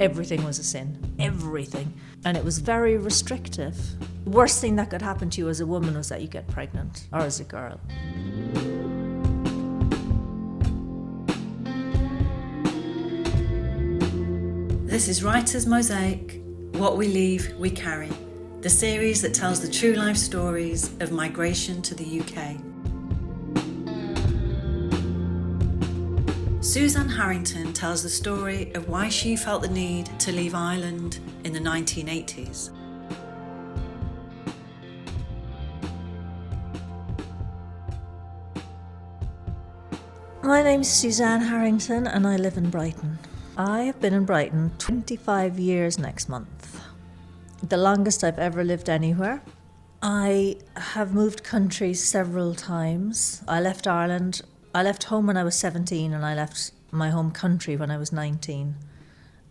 everything was a sin, everything. And it was very restrictive. The worst thing that could happen to you as a woman was that you get pregnant, or as a girl. This is Writer's Mosaic, What We Leave, We Carry, the series that tells the true life stories of migration to the UK. Suzanne Harrington tells the story of why she felt the need to leave Ireland in the 1980s. My name's Suzanne Harrington and I live in Brighton. I have been in Brighton 25 years next month. The longest I've ever lived anywhere. I have moved countries several times. I left Ireland. I left home when I was 17 and I left my home country when I was 19.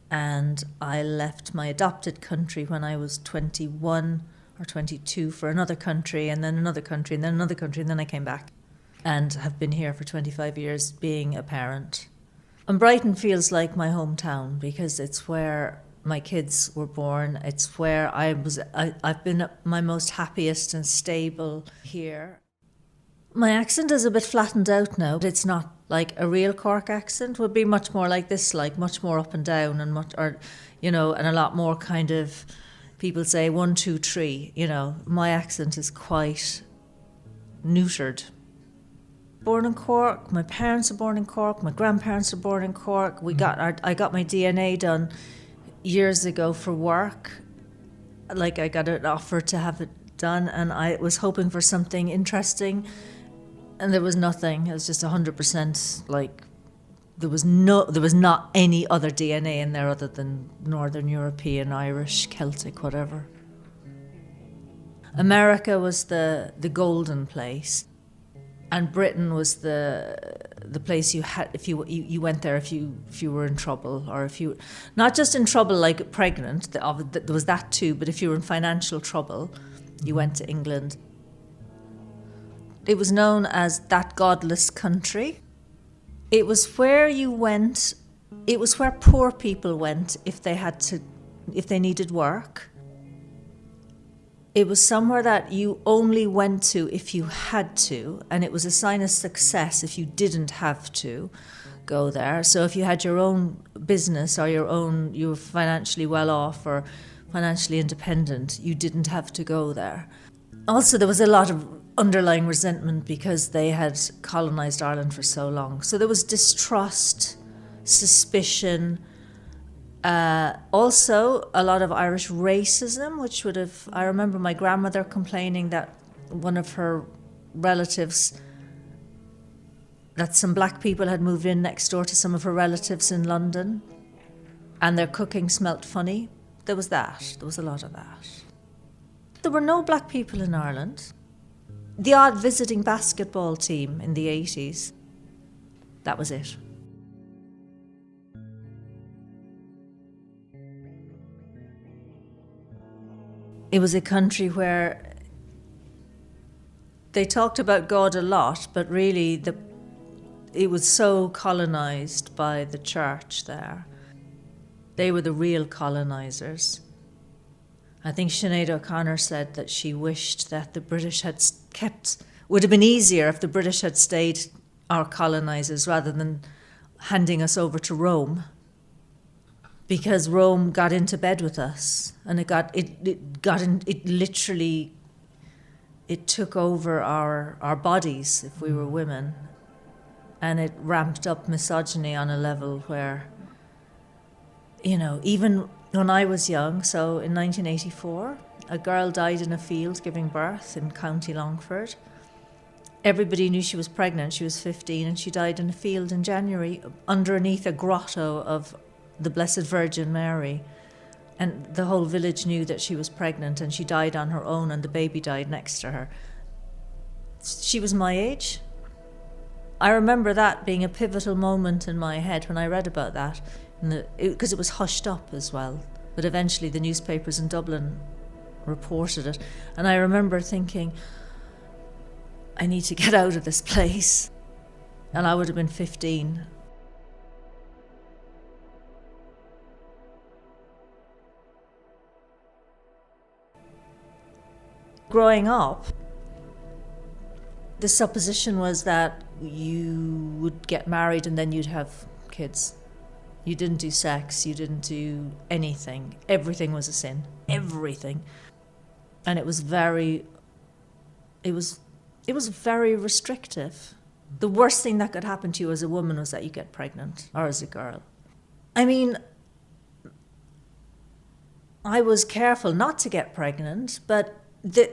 And I left my adopted country when I was 21 or 22 for another country, and then another country, and then another country, and then I came back. And have been here for 25 years being a parent. And Brighton feels like my hometown because it's where my kids were born. It's where I've been at my most happiest and stable here. My accent is a bit flattened out now. It's not like a real Cork accent. It would be much more like this, like much more up and down and and a lot more kind of, people say 1, 2, 3, My accent is quite neutered. Born in Cork, my parents are born in Cork, my grandparents are born in Cork. I got my DNA done years ago for work. Like I got an offer to have it done and I was hoping for something interesting and there was nothing. It was just 100% like there was not any other DNA in there other than Northern European, Irish, Celtic, whatever. America was the golden place. And Britain was the place you had if you went there if you were in trouble, or if you not just in trouble like pregnant, there was that too, but if you were in financial trouble, you went to England. It was known as that godless country. It was where you went. It was where poor people went if they needed work. It was somewhere that you only went to if you had to, and it was a sign of success if you didn't have to go there. So if you had your own business or you were financially well off or financially independent, you didn't have to go there. Also, there was a lot of underlying resentment because they had colonised Ireland for so long. So there was distrust, suspicion, also a lot of Irish racism, I remember my grandmother complaining that one of her relatives, that some black people had moved in next door to some of her relatives in London and their cooking smelt funny. There was a lot of that. There were no black people in Ireland. The odd visiting basketball team in the 80s. That was it. It was a country where they talked about God a lot, but really it was so colonised by the church there. They were the real colonisers. I think Sinead O'Connor said that she wished that the British would have been easier if the British had stayed our colonisers rather than handing us over to Rome. Because Rome got into bed with us, and it took over our bodies if we were women, and it ramped up misogyny on a level where, even when I was young, so in 1984, a girl died in a field giving birth in County Longford. Everybody knew she was pregnant. She was 15, and she died in a field in January underneath a grotto of the Blessed Virgin Mary, and the whole village knew that she was pregnant, and she died on her own and the baby died next to her. She was my age. I remember that being a pivotal moment in my head when I read about that, because it was hushed up as well, but eventually the newspapers in Dublin reported it, and I remember thinking, I need to get out of this place. And I would have been 15. Growing up, the supposition was that you would get married and then you'd have kids. You didn't do sex, you didn't do anything. Everything was a sin. Everything. And it was very restrictive. The worst thing that could happen to you as a woman was that you get pregnant, or as a girl. I mean, I was careful not to get pregnant, but the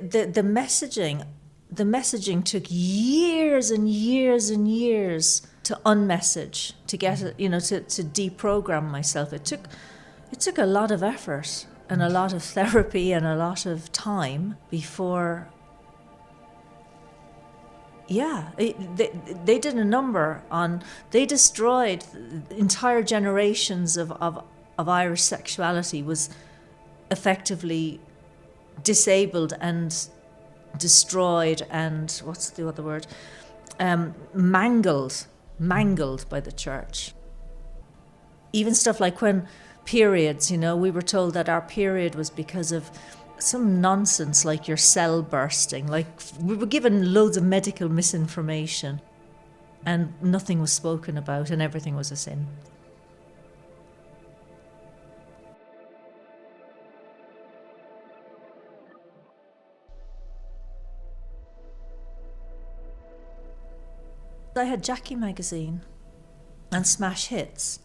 messaging took years and years and years to unmessage, to get it, to deprogram myself. It took a lot of effort and a lot of therapy and a lot of time before. Yeah, they did a number on. They destroyed entire generations of Irish sexuality. Was effectively disabled and destroyed and what's the other word? Mangled by the church. Even stuff like when periods, we were told that our period was because of some nonsense like your cell bursting. Like we were given loads of medical misinformation and nothing was spoken about and everything was a sin. I had Jackie magazine and Smash Hits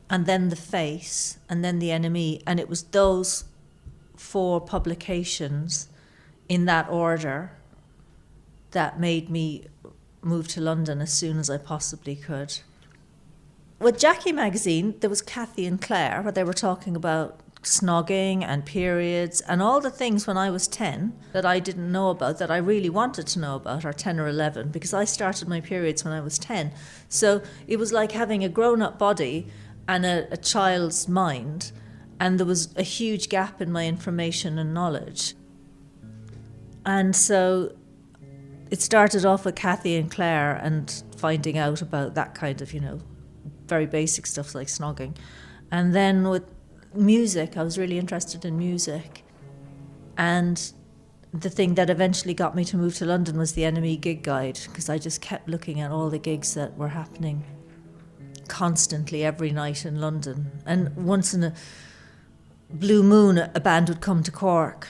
and then The Face and then The NME, and it was those 4 publications in that order that made me move to London as soon as I possibly could. With Jackie magazine, there was Kathy and Claire, where they were talking about snogging and periods and all the things when I was 10 that I didn't know about, that I really wanted to know about, or 10 or 11, because I started my periods when I was 10. So it was like having a grown-up body and a child's mind, and there was a huge gap in my information and knowledge. And so it started off with Kathy and Claire and finding out about that kind of, very basic stuff like snogging. And then with music, I was really interested in music. And the thing that eventually got me to move to London was the NME gig guide, because I just kept looking at all the gigs that were happening constantly every night in London. And once in a blue moon, a band would come to Cork.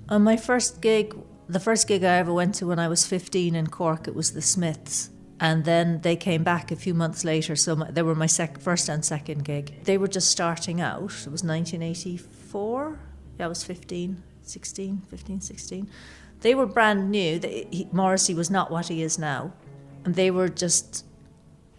On my first gig, the first gig I ever went to when I was 15 in Cork, it was the Smiths. And then they came back a few months later, so they were my first and second gig. They were just starting out. It was 1984. Yeah, I was 15, 16. They were brand new. Morrissey was not what he is now. And they were just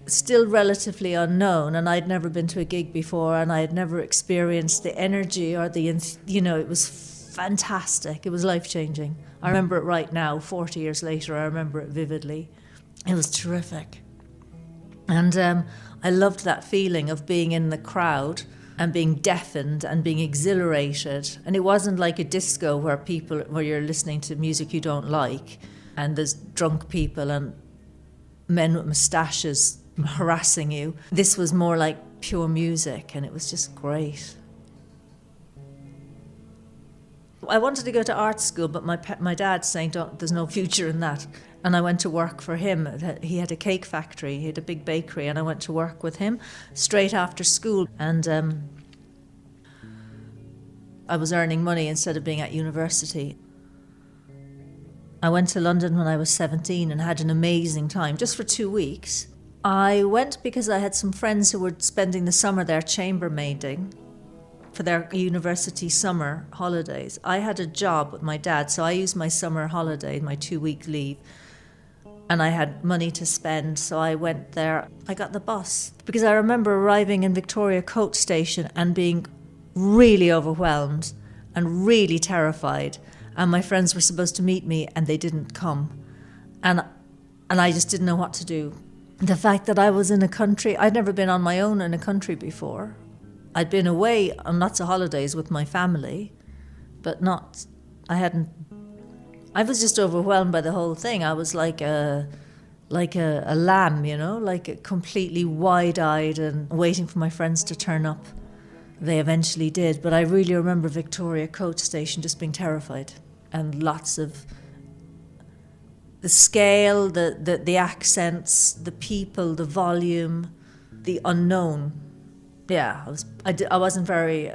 still relatively unknown, and I'd never been to a gig before, and I had never experienced the energy or it was fantastic. It was life-changing. I remember it right now, 40 years later, I remember it vividly. It was terrific. And I loved that feeling of being in the crowd and being deafened and being exhilarated. And it wasn't like a disco where you're listening to music you don't like and there's drunk people and men with moustaches harassing you. This was more like pure music, and it was just great. I wanted to go to art school, but my dad's saying, there's no future in that. And I went to work for him. He had a cake factory, he had a big bakery, and I went to work with him straight after school. And I was earning money instead of being at university. I went to London when I was 17 and had an amazing time, just for 2 weeks. I went because I had some friends who were spending the summer there chambermaiding for their university summer holidays. I had a job with my dad, so I used my summer holiday, my 2-week leave, and I had money to spend, so I went there. I got the bus because I remember arriving in Victoria Coach Station and being really overwhelmed and really terrified, and my friends were supposed to meet me and they didn't come, and I just didn't know what to do. The fact that I was in a country, I'd never been on my own in a country before. I'd been away on lots of holidays with my family, but I was just overwhelmed by the whole thing. I was like a lamb, like completely wide-eyed and waiting for my friends to turn up. They eventually did, but I really remember Victoria Coach Station just being terrified. and lots of the scale, the accents, the people, the volume, the unknown. Yeah, I wasn't very,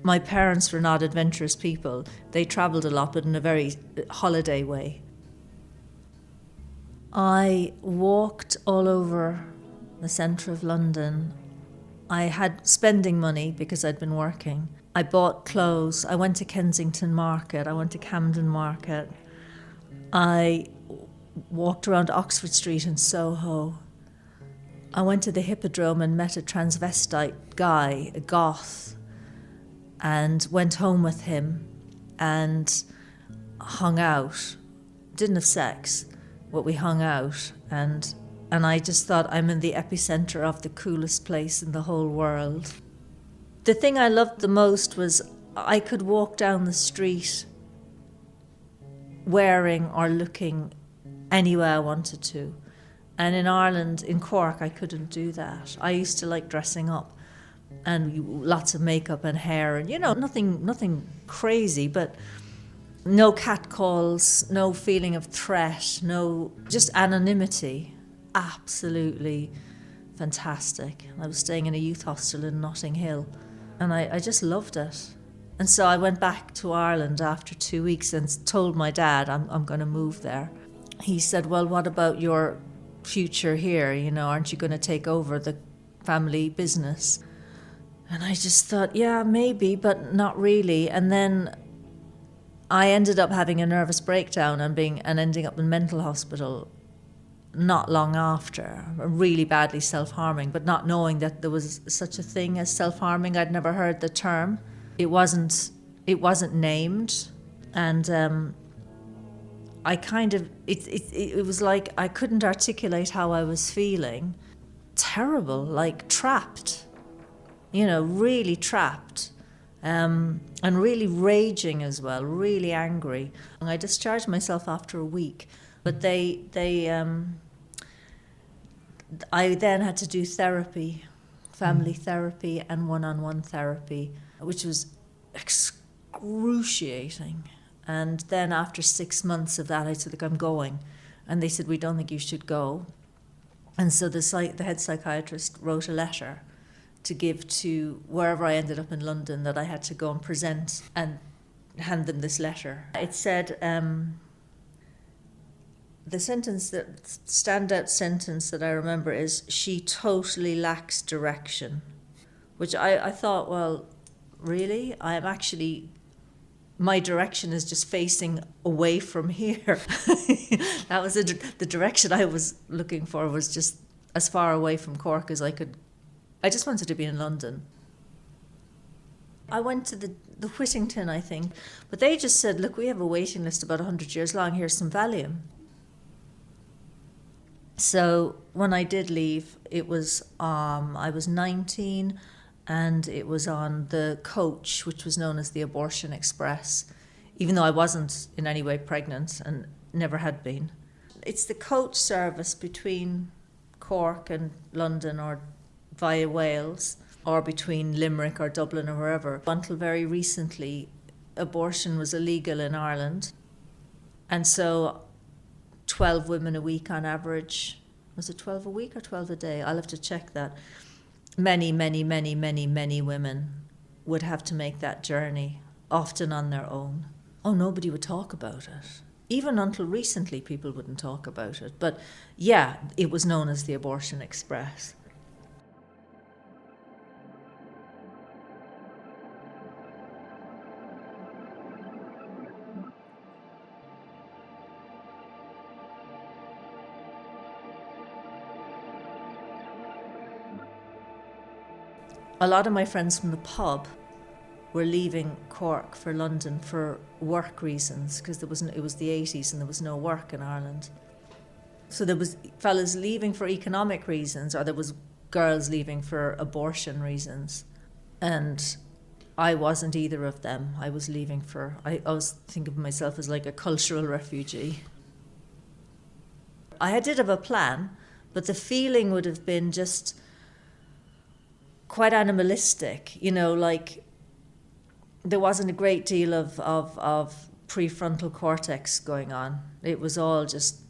my parents were not adventurous people. They travelled a lot, but in a very holiday way. I walked all over the centre of London. I had spending money because I'd been working. I bought clothes. I went to Kensington Market. I went to Camden Market. I walked around Oxford Street in Soho. I went to the Hippodrome and met a transvestite guy, a goth, and went home with him and hung out. Didn't have sex, but we hung out. And I just thought, I'm in the epicenter of the coolest place in the whole world. The thing I loved the most was I could walk down the street wearing or looking any way I wanted to. And in Ireland, in Cork, I couldn't do that. I used to like dressing up and lots of makeup and hair and, nothing crazy, but no catcalls, no feeling of threat, no, just anonymity. Absolutely fantastic. I was staying in a youth hostel in Notting Hill and I just loved it. And so I went back to Ireland after 2 weeks and told my dad I'm going to move there. He said, well, what about your future here? Aren't you going to take over the family business? And I just thought, yeah, maybe, but not really. And then I ended up having a nervous breakdown and ending up in mental hospital not long after, really badly self-harming, but not knowing that there was such a thing as self-harming. I'd never heard the term. It wasn't named, and I kind of it was like I couldn't articulate how I was feeling. Terrible, like trapped, really trapped, and really raging as well, really angry. And I discharged myself after a week, but I then had to do therapy, family therapy and one-on-one therapy, which was excruciating. And then after 6 months of that, I said, look, I'm going. And they said, we don't think you should go. And so the head psychiatrist wrote a letter to give to wherever I ended up in London, that I had to go and present and hand them this letter. It said, the standout sentence that I remember is, she totally lacks direction, which I thought, well, really? I am actually, my direction is just facing away from here. That was the direction I was looking for, was just as far away from Cork as I could. I just wanted to be in London. I went to the Whittington, I think, but they just said, look, we have a waiting list about 100 years long, here's some Valium. So when I did leave, it was, I was 19, and it was on the coach, which was known as the Abortion Express, even though I wasn't in any way pregnant and never had been. It's the coach service between Cork and London, or via Wales, or between Limerick or Dublin or wherever. Until very recently, abortion was illegal in Ireland. And so 12 women a week on average. Was it 12 a week or 12 a day? I'll have to check that. Many, many, many, many, many women would have to make that journey, often on their own. Oh, nobody would talk about it. Even until recently, people wouldn't talk about it. But yeah, it was known as the Abortion Express. A lot of my friends from the pub were leaving Cork for London for work reasons, because it was the 80s and there was no work in Ireland. So there was fellas leaving for economic reasons, or there was girls leaving for abortion reasons. And I wasn't either of them. I was leaving I always think of myself as like a cultural refugee. I did have a plan, but the feeling would have been just quite animalistic, like there wasn't a great deal of prefrontal cortex going on. It was all just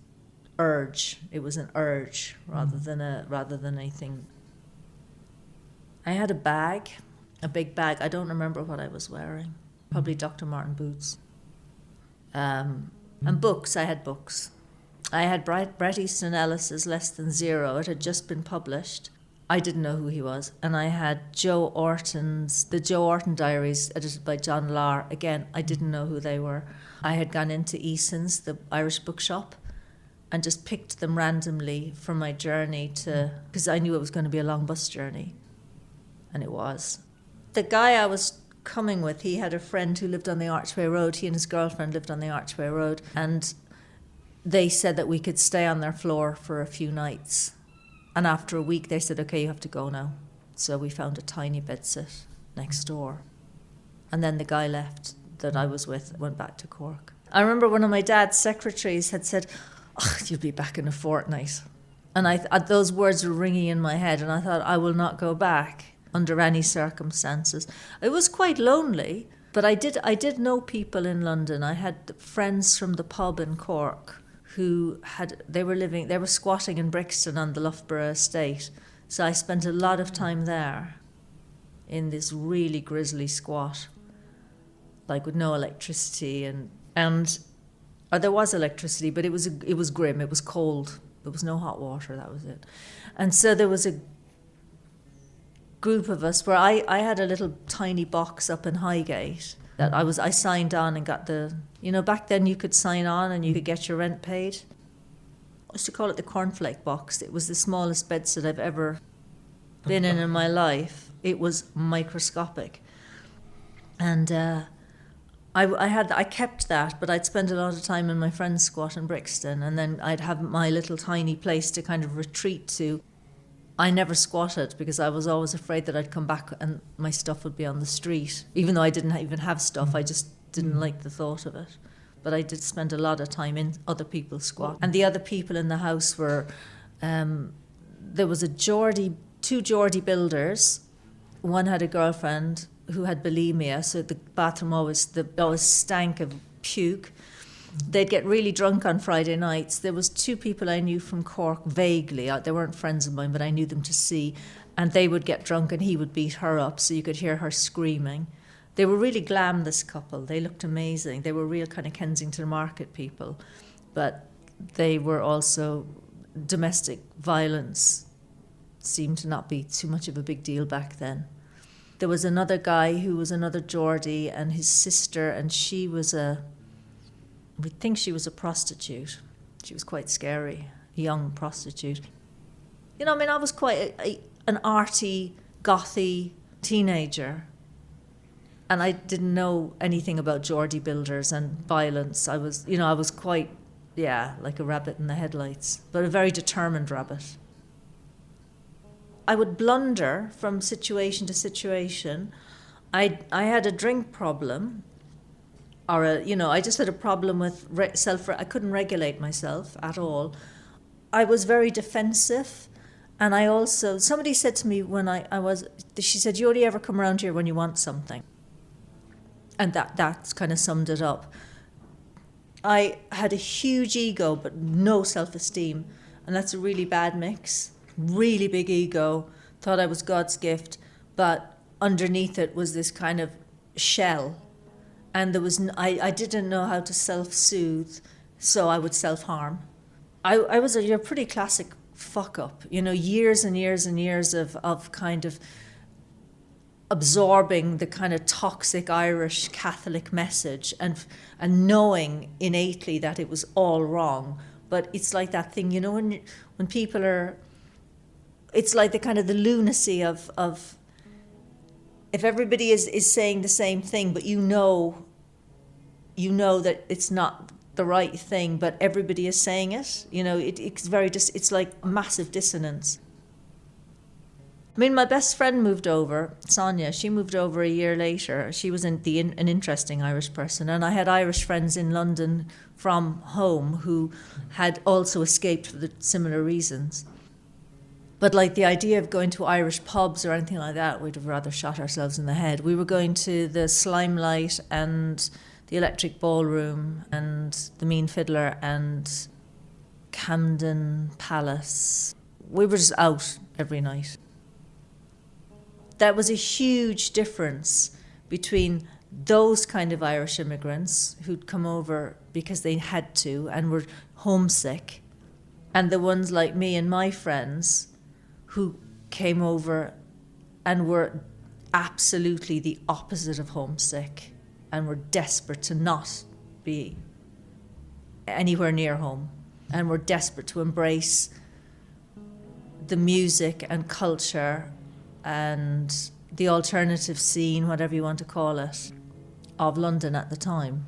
urge. It was an urge rather than anything. I had a big bag. I don't remember what I was wearing. Probably Dr. Martin boots. And books. I had books. I had Bret Easton Ellis's Less Than Zero. It had just been published. I didn't know who he was. And I had the Joe Orton Diaries, edited by John Lahr. Again, I didn't know who they were. I had gone into Eason's, the Irish bookshop, and just picked them randomly for my journey because I knew it was going to be a long bus journey. And it was. The guy I was coming with, he had a friend who lived on the Archway Road. He and his girlfriend lived on the Archway Road. And they said that we could stay on their floor for a few nights. And after a week, they said, okay, you have to go now. So we found a tiny bedsit next door. And then the guy left that I was with, went back to Cork. I remember one of my dad's secretaries had said, oh, you'll be back in a fortnight. And those words were ringing in my head, and I thought, I will not go back under any circumstances. It was quite lonely, but I did know people in London. I had friends from the pub in Cork who they were squatting in Brixton on the Loughborough estate. So I spent a lot of time there in this really grisly squat, like with no electricity or there was electricity, but it was grim. It was cold. There was no hot water. That was it. And so there was a group of us where I had a little tiny box up in Highgate that I signed on and got back then you could sign on and you could get your rent paid. I used to call it the cornflake box. It was the smallest bedsit I've ever been in my life. It was microscopic. And I kept that, but I'd spend a lot of time in my friend's squat in Brixton, and then I'd have my little tiny place to kind of retreat to. I never squatted because I was always afraid that I'd come back and my stuff would be on the street. Even though I didn't even have stuff, I just didn't like the thought of it. But I did spend a lot of time in other people's squat. And the other people in the house were, there was two Geordie builders. One had a girlfriend who had bulimia, so the bathroom always stank of puke. They'd get really drunk on Friday nights. There was two people I knew from Cork vaguely. They weren't friends of mine, but I knew them to see. And they would get drunk and he would beat her up, so you could hear her screaming. They were really glam, this couple. They looked amazing. They were real kind of Kensington Market people. But they were also, domestic violence seemed to not be too much of a big deal back then. There was another guy who was another Geordie, and his sister, and we think she was a prostitute. She was quite scary, a young prostitute. I was quite an arty, gothy teenager. And I didn't know anything about Geordie builders and violence. I was quite, like a rabbit in the headlights, but a very determined rabbit. I would blunder from situation to situation. I had a drink problem. I just had a problem with I couldn't regulate myself at all. I was very defensive, and somebody said to me when she said, you only ever come around here when you want something. And that's kind of summed it up. I had a huge ego, but no self-esteem, and that's a really bad mix. Really big ego, thought I was God's gift, but underneath it was this kind of shell. And I didn't know how to self-soothe, so I would self-harm. I was a pretty classic fuck-up, years and years and years of kind of absorbing the kind of toxic Irish Catholic message and knowing innately that it was all wrong. But it's like that thing, when people are, it's like the kind of the lunacy of if everybody is saying the same thing, but you know that it's not the right thing, but everybody is saying it. It's like massive dissonance. I mean, my best friend moved over, Sonia. She moved over a year later. She was an interesting Irish person, and I had Irish friends in London from home who had also escaped for the similar reasons. But like the idea of going to Irish pubs or anything like that, we'd have rather shot ourselves in the head. We were going to the Slimelight and the Electric Ballroom and the Mean Fiddler and Camden Palace. We were just out every night. That was a huge difference between those kind of Irish immigrants who'd come over because they had to and were homesick, and the ones like me and my friends who came over and were absolutely the opposite of homesick and were desperate to not be anywhere near home and were desperate to embrace the music and culture and the alternative scene, whatever you want to call it, of London at the time.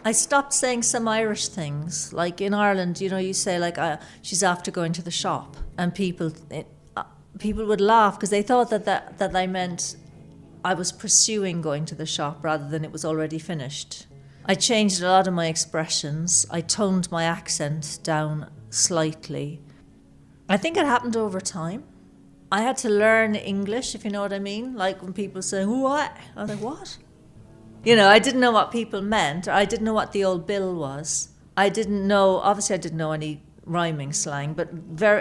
I stopped saying some Irish things. Like in Ireland, you say like, she's after going to the shop. And people would laugh because they thought that I meant I was pursuing going to the shop rather than it was already finished. I changed a lot of my expressions. I toned my accent down slightly. I think it happened over time. I had to learn English, if you know what I mean. Like when people say, what? I was like, what? I didn't know what people meant. I didn't know what the old bill was. Obviously I didn't know any rhyming slang, but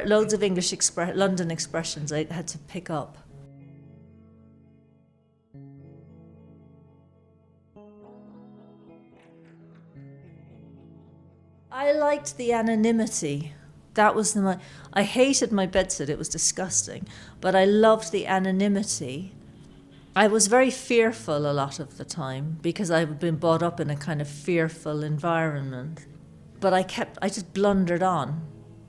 loads of English London expressions I had to pick up. I liked the anonymity. That was I hated my bedsit, it was disgusting, but I loved the anonymity. I was very fearful a lot of the time because I've been brought up in a kind of fearful environment. But I just blundered on.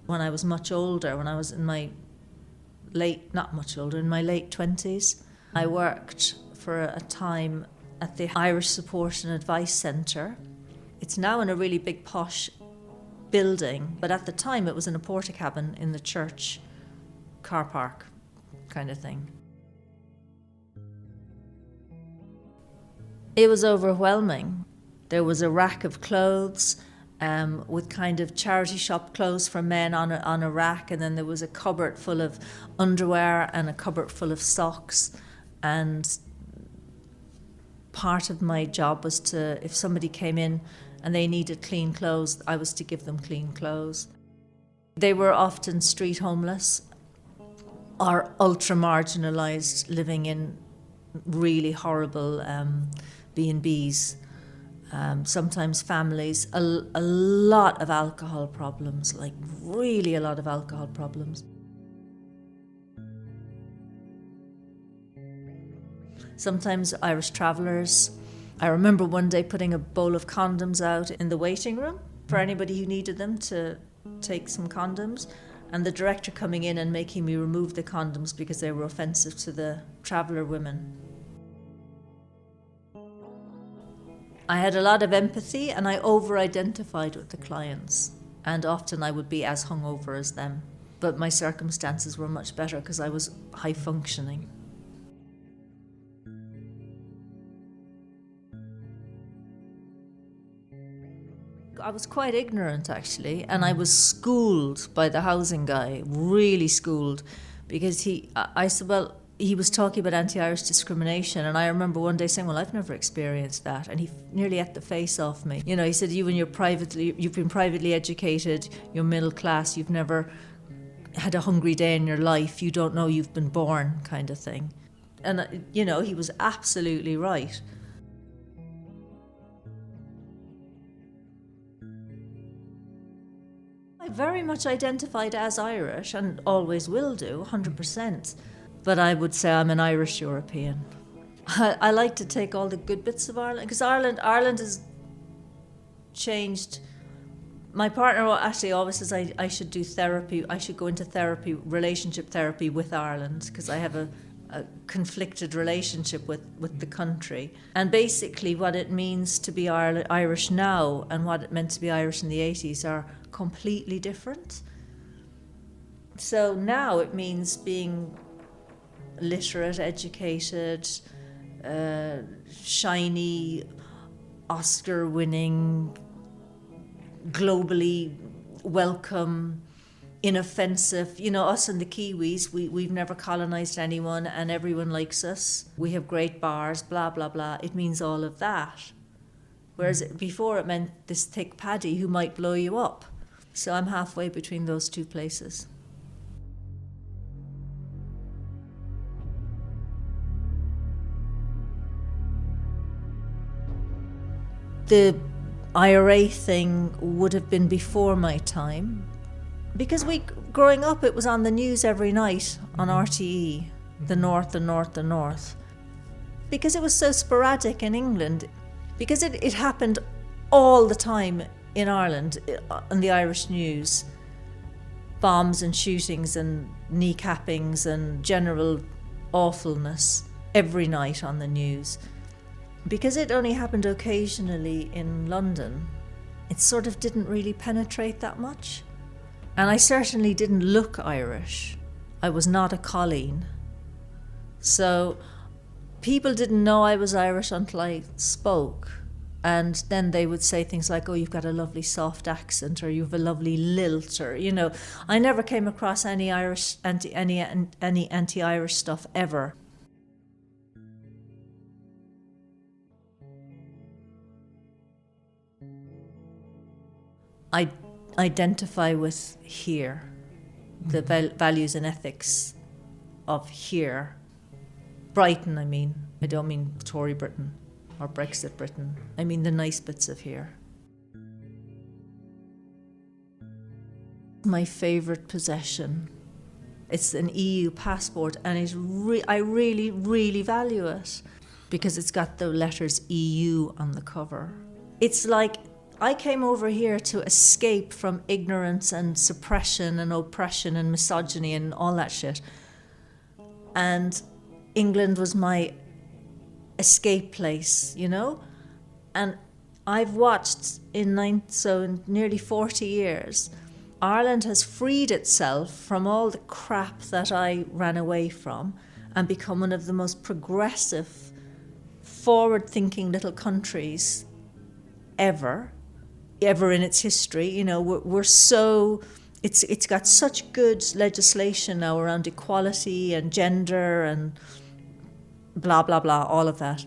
When I was much older, when I was in my late 20s, I worked for a time at the Irish Support and Advice Centre. It's now in a really big posh building, but at the time it was in a porta-cabin in the church car park kind of thing. It was overwhelming. There was a rack of clothes with kind of charity shop clothes for men on a rack, and then there was a cupboard full of underwear and a cupboard full of socks. And part of my job was to, if somebody came in and they needed clean clothes, I was to give them clean clothes. They were often street homeless or ultra-marginalised, living in really horrible B&Bs, sometimes families, a lot of alcohol problems, like really a lot of alcohol problems. Sometimes Irish travellers. I remember one day putting a bowl of condoms out in the waiting room for anybody who needed them to take some condoms, and the director coming in and making me remove the condoms because they were offensive to the traveller women. I had a lot of empathy and I over-identified with the clients, and often I would be as hungover as them. But my circumstances were much better because I was high-functioning. I was quite ignorant actually, and I was schooled by the housing guy, really schooled, because I said, well, he was talking about anti-Irish discrimination, and I remember one day saying, well, I've never experienced that, and he nearly ate the face off me. He said, you've been privately educated, you're middle class, you've never had a hungry day in your life, you don't know you've been born, kind of thing. And, he was absolutely right. I very much identified as Irish and always will do, 100%. But I would say I'm an Irish European. I like to take all the good bits of Ireland, because Ireland has changed. My partner actually always says I should do therapy. I should go into therapy, relationship therapy with Ireland, because I have a conflicted relationship with the country. And basically what it means to be Irish now and what it meant to be Irish in the 80s are completely different. So now it means being literate, educated, shiny, Oscar-winning, globally welcome, inoffensive. You know, us and the Kiwis, we've never colonized anyone and everyone likes us. We have great bars, blah, blah, blah. It means all of that. Whereas before it meant this thick paddy who might blow you up. So I'm halfway between those two places. The IRA thing would have been before my time, because growing up, it was on the news every night on RTE, the North, the North, the North. Because it was so sporadic in England, because it happened all the time in Ireland, on the Irish news. Bombs and shootings and kneecappings and general awfulness every night on the news. Because it only happened occasionally in London, it sort of didn't really penetrate that much. And I certainly didn't look Irish. I was not a Colleen. So people didn't know I was Irish until I spoke. And then they would say things like, oh, you've got a lovely soft accent, or you've a lovely lilt, or, you know. I never came across any anti-Irish stuff ever. I identify with here, the values and ethics of here. Brighton, I mean. I don't mean Tory Britain or Brexit Britain. I mean the nice bits of here. My favourite possession. It's an EU passport, and I really, really value it because it's got the letters EU on the cover. It's like I came over here to escape from ignorance and suppression and oppression and misogyny and all that shit. And England was my escape place, you know? And I've watched in nearly 40 years, Ireland has freed itself from all the crap that I ran away from and become one of the most progressive, forward-thinking little countries ever in its history. You know, we're so, it's got such good legislation now around equality and gender and blah, blah, blah, all of that.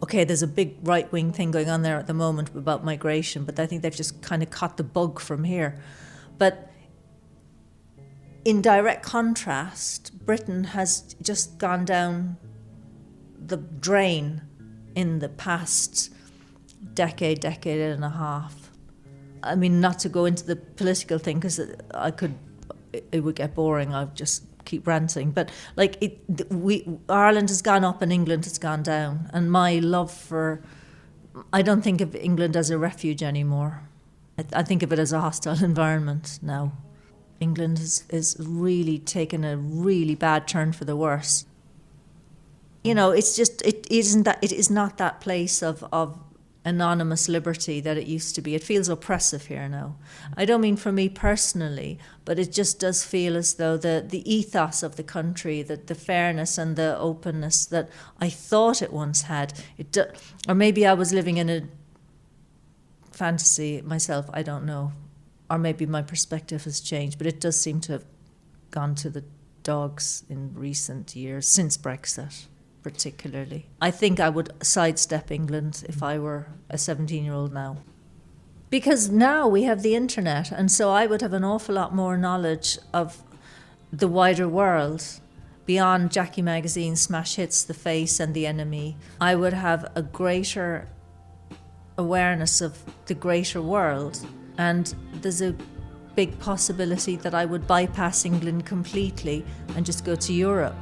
Okay, there's a big right-wing thing going on there at the moment about migration, but I think they've just kind of caught the bug from here. But in direct contrast, Britain has just gone down the drain in the past decade and a half. I mean, not to go into the political thing, because it would get boring. I'd just keep ranting. But like Ireland has gone up and England has gone down. And my love I don't think of England as a refuge anymore. I think of it as a hostile environment now. England is really taken a really bad turn for the worse. You know, it's just, it is not that place of anonymous liberty that it used to be. It feels oppressive here now. I don't mean for me personally, but it just does feel as though the ethos of the country, the fairness and the openness that I thought it once had, or maybe I was living in a fantasy myself, I don't know. Or maybe my perspective has changed, but it does seem to have gone to the dogs in recent years, since Brexit. Particularly. I think I would sidestep England if I were a 17-year-old now. Because now we have the internet, and so I would have an awful lot more knowledge of the wider world beyond Jackie Magazine's smash hits, The Face and The Enemy. I would have a greater awareness of the greater world, and there's a big possibility that I would bypass England completely and just go to Europe.